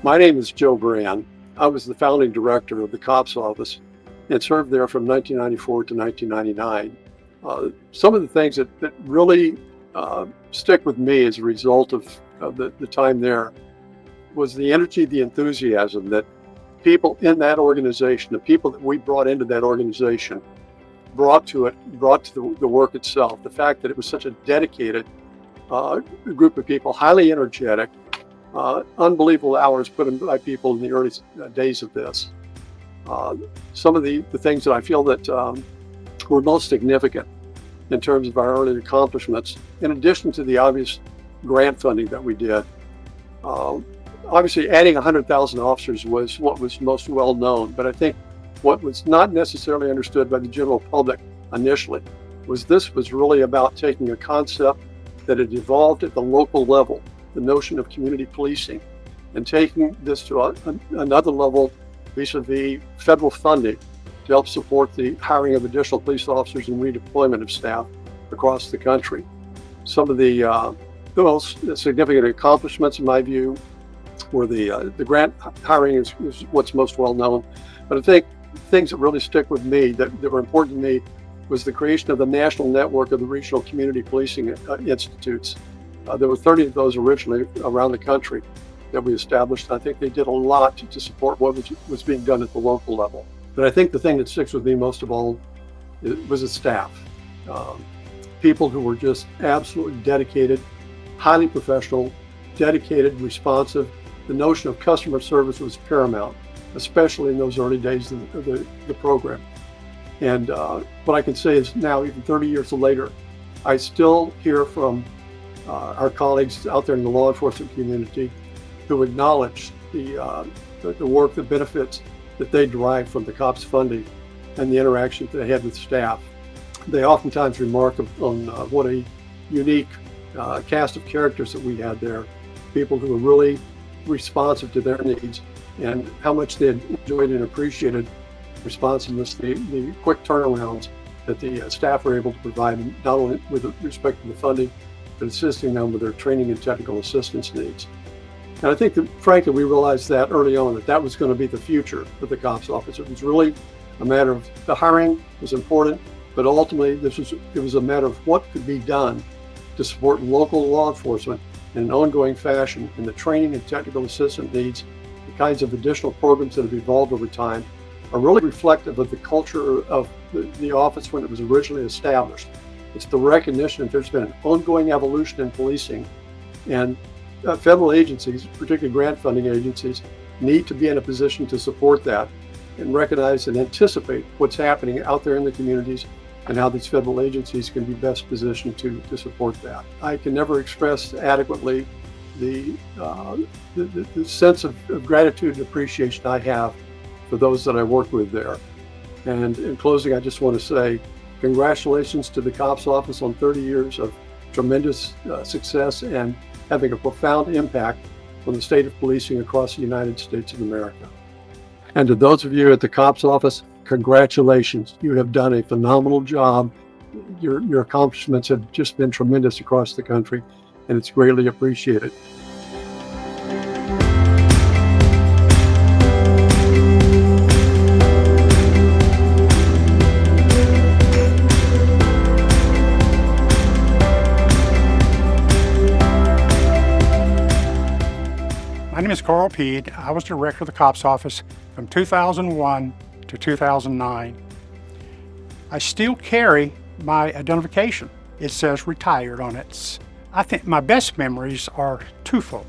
My name is Joe Brann. I was the founding director of the COPS office and served there from 1994 to 1999. Some of the things that really stick with me as a result of the time there was the energy, the enthusiasm that people in that organization, the people that we brought into that organization, brought to the work itself. The fact that it was such a dedicated group of people, highly energetic, unbelievable hours put in by people in the early days of this. Some of the things that I feel that were most significant in terms of our early accomplishments, in addition to the obvious grant funding that we did. Obviously, adding 100,000 officers was what was most well known, but I think what was not necessarily understood by the general public initially was this was really about taking a concept that had evolved at the local level, the notion of community policing, and taking this to another level vis-a-vis federal funding to help support the hiring of additional police officers and redeployment of staff across the country. Some of the most significant accomplishments, in my view, were the grant hiring is what's most well known. But I think things that really stick with me, that were important to me, was the creation of the national network of the regional community policing institutes. There were 30 of those originally around the country that we established. I think they did a lot to support what was being done at the local level. But I think the thing that sticks with me most of all was the staff. People who were just absolutely dedicated, highly professional, dedicated, responsive. The notion of customer service was paramount, especially in those early days of the program. And what I can say is now, even 30 years later, I still hear from our colleagues out there in the law enforcement community who acknowledge the work, the benefits that they derive from the COPS funding and the interaction that they had with staff. They oftentimes remark on what a unique cast of characters that we had there, people who were really responsive to their needs, and how much they had enjoyed and appreciated responsiveness, the quick turnarounds that the staff were able to provide, not only with respect to the funding, but assisting them with their training and technical assistance needs. And I think that, frankly, we realized that early on, that was going to be the future of the COPS office. It was really a matter of the hiring was important, but ultimately it was a matter of what could be done to support local law enforcement in an ongoing fashion, and the training and technical assistance needs, the kinds of additional programs that have evolved over time, are really reflective of the culture of the office when it was originally established. It's the recognition that there's been an ongoing evolution in policing, and federal agencies, particularly grant funding agencies, need to be in a position to support that and recognize and anticipate what's happening out there in the communities and how these federal agencies can be best positioned to support that. I can never express adequately the sense of gratitude and appreciation I have for those that I work with there. And in closing, I just want to say congratulations to the COPS office on 30 years of tremendous success and having a profound impact on the state of policing across the United States of America. And to those of you at the COPS office, congratulations. You have done a phenomenal job. Your accomplishments have just been tremendous across the country, and it's greatly appreciated. My name is Carl Peed. I was director of the COPS office from 2001 to 2009. I still carry my identification. It says retired on it. I think my best memories are twofold.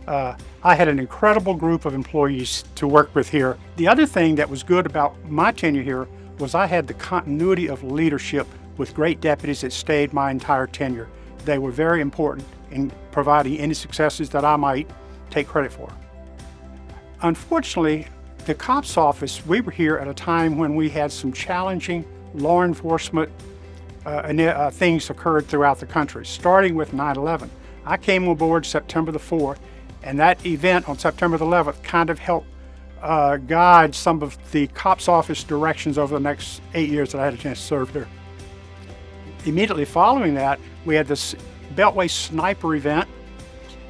I had an incredible group of employees to work with here. The other thing that was good about my tenure here was I had the continuity of leadership with great deputies that stayed my entire tenure. They were very important in providing any successes that I might take credit for. Unfortunately, the COPS office, we were here at a time when we had some challenging law enforcement things occurred throughout the country, starting with 9/11. I came aboard September the 4th, and that event on September the 11th kind of helped guide some of the COPS office directions over the next 8 years that I had a chance to serve there. Immediately following that, we had this Beltway sniper event,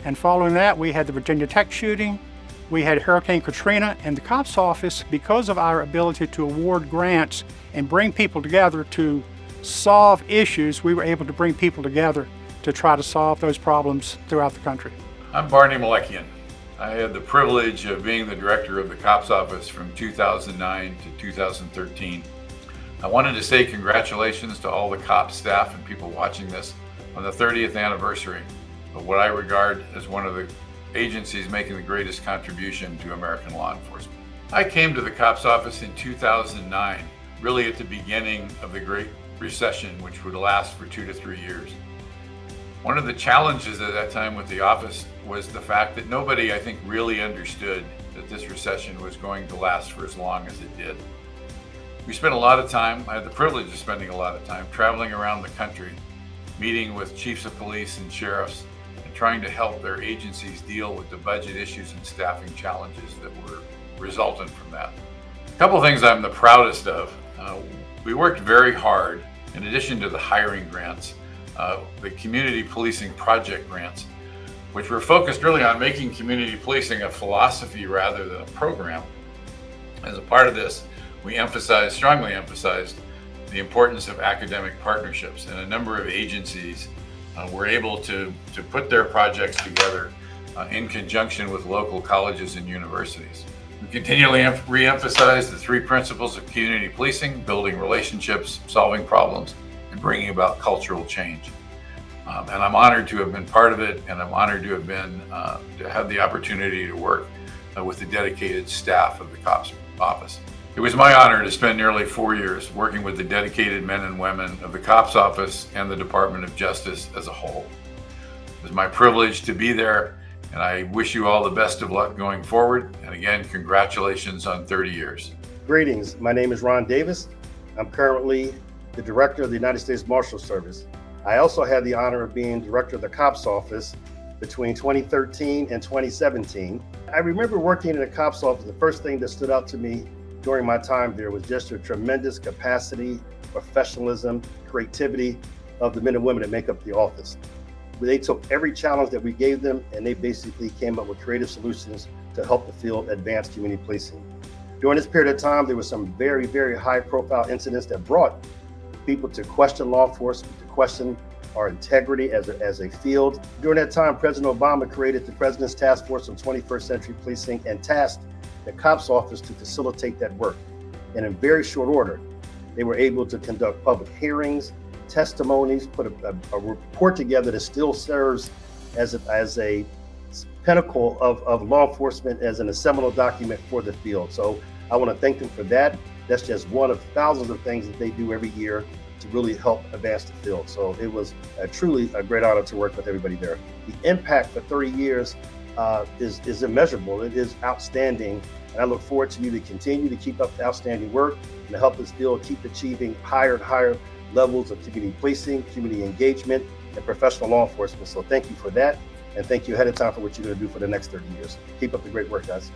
and following that, we had the Virginia Tech shooting. We had Hurricane Katrina, and the cops office, because of our ability to award grants and bring people together to solve issues, we were able to bring people together to try to solve those problems throughout the country. I'm Melekian. I had the privilege of being the director of the cops office from 2009 to 2013. I wanted to say congratulations to all the cops staff and people watching this on the 30th anniversary of what I regard as one of the agencies making the greatest contribution to American law enforcement. I came to the cops office in 2009, really at the beginning of the Great Recession, which would last for 2 to 3 years. One of the challenges at that time with the office was the fact that nobody, I think, really understood that this recession was going to last for as long as it did. We spent a lot of time, I had the privilege of spending a lot of time traveling around the country, meeting with chiefs of police and sheriffs, and trying to help their agencies deal with the budget issues and staffing challenges that were resultant from that. A couple of things I'm the proudest of. We worked very hard, in addition to the hiring grants, the community policing project grants, which were focused really on making community policing a philosophy rather than a program. As a part of this, we strongly emphasized the importance of academic partnerships, and a number of agencies were able to put their projects together in conjunction with local colleges and universities. We continually re-emphasize the 3 principles of community policing: building relationships, solving problems, and bringing about cultural change. And I'm honored to have been part of it, and I'm honored to have the opportunity to work with the dedicated staff of the cops office. It was my honor to spend nearly 4 years working with the dedicated men and women of the cops office and the Department of Justice as a whole. It was my privilege to be there, and I wish you all the best of luck going forward. And again, congratulations on 30 years. Greetings, my name is Ron Davis. I'm currently the Director of the United States Marshal Service. I also had the honor of being Director of the cops office between 2013 and 2017. I remember working in the cops office. The first thing that stood out to me during my time there was just a tremendous capacity, professionalism, creativity of the men and women that make up the office. They took every challenge that we gave them, and they basically came up with creative solutions to help the field advance community policing. During this period of time, there were some very, very high profile incidents that brought people to question law enforcement, to question our integrity as a field. During that time, President Obama created the President's Task Force on 21st Century Policing and tasked the cops office to facilitate that work. And in very short order, they were able to conduct public hearings, testimonies, put a report together that still serves as a pinnacle of law enforcement, as a seminal document for the field. So I want to thank them for that. That's just one of thousands of things that they do every year to really help advance the field. So it was truly a great honor to work with everybody there. The impact for 30 years is immeasurable. It is outstanding. And I look forward to you to continue to keep up the outstanding work and to help this field keep achieving higher and higher levels of community policing, community engagement, and professional law enforcement. So thank you for that. And thank you ahead of time for what you're going to do for the next 30 years. Keep up the great work, guys.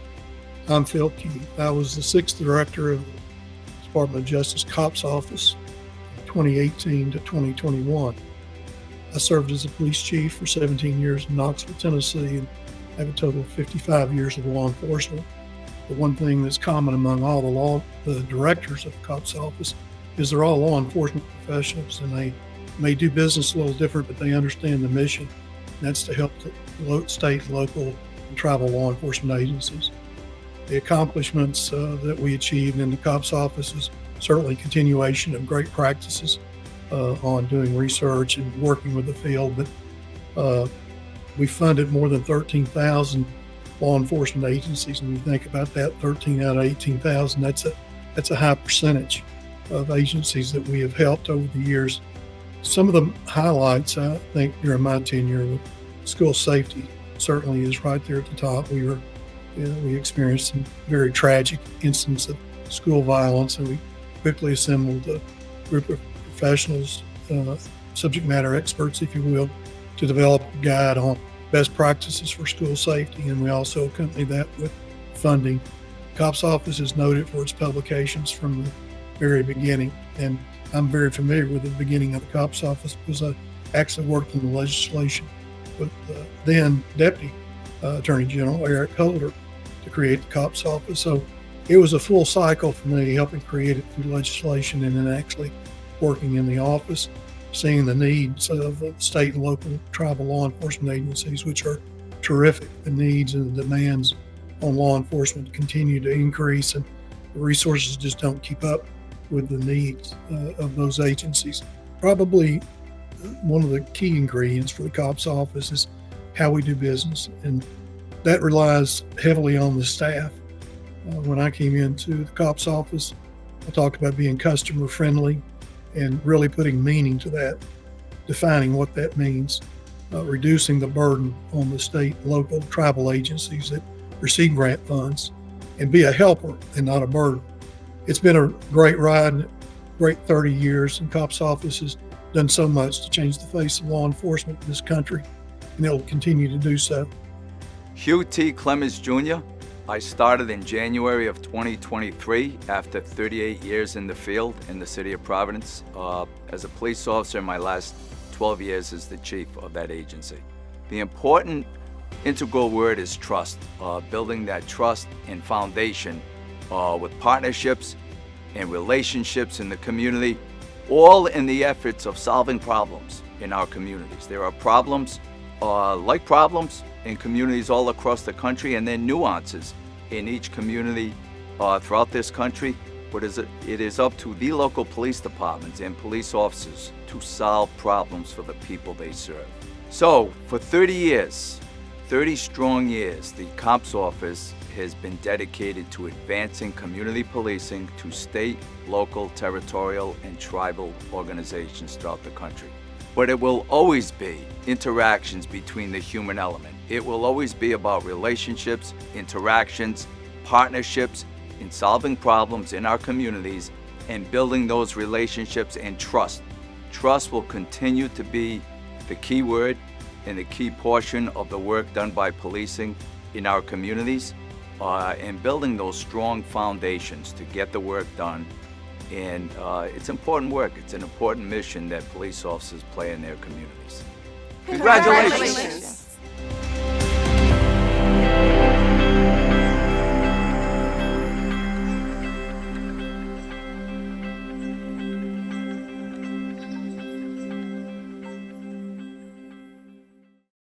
I'm Phil Keith. I was the 6th Director of the Department of Justice Cops Office from 2018 to 2021. I served as a police chief for 17 years in Knoxville, Tennessee, and have a total of 55 years of law enforcement. The one thing that's common among all the directors of the cops office is they're all law enforcement professionals, and they may do business a little different, but they understand the mission. And that's to help the state, local, and tribal law enforcement agencies. The accomplishments that we achieved in the cops office is certainly continuation of great practices on doing research and working with the field. But we funded more than 13,000 law enforcement agencies, and when you think about that, 13 out of 18,000, that's a high percentage of agencies that we have helped over the years. Some of the highlights, I think, during my tenure with school safety certainly is right there at the top. We experienced some very tragic instances of school violence, and we quickly assembled a group of professionals, subject matter experts, if you will, to develop a guide on best practices for school safety, and we also accompany that with funding. The COPS office is noted for its publications from the very beginning, and I'm very familiar with the beginning of the COPS office because I actually worked in the legislation with then Deputy Attorney General Eric Holder to create the COPS office. So it was a full cycle for me, helping create it through legislation and then actually working in the office, seeing the needs of the state and local tribal law enforcement agencies, which are terrific. The needs and the demands on law enforcement continue to increase, and the resources just don't keep up with the needs of those agencies. Probably one of the key ingredients for the COPS office is how we do business, and that relies heavily on the staff. When I came into the COPS office, I talked about being customer friendly and really putting meaning to that, defining what that means, reducing the burden on the state, local, tribal agencies that receive grant funds, and be a helper and not a burden. It's been a great ride, great 30 years, and COPS office has done so much to change the face of law enforcement in this country, and it will continue to do so. Hugh T. Clements Jr. I started in January of 2023 after 38 years in the field in the city of Providence. As a police officer, my last 12 years as the chief of that agency. The important integral word is trust, building that trust and foundation with partnerships and relationships in the community, all in the efforts of solving problems in our communities. There are problems like problems in communities all across the country, and then nuances in each community throughout this country. But it is up to the local police departments and police officers to solve problems for the people they serve. So for 30 years, 30 strong years, the COPS office has been dedicated to advancing community policing to state, local, territorial, and tribal organizations throughout the country. But it will always be interactions between the human element. It will always be about relationships, interactions, partnerships in solving problems in our communities and building those relationships and trust. Trust will continue to be the key word and the key portion of the work done by policing in our communities, and building those strong foundations to get the work done. And it's important work. It's an important mission that police officers play in their communities. Congratulations.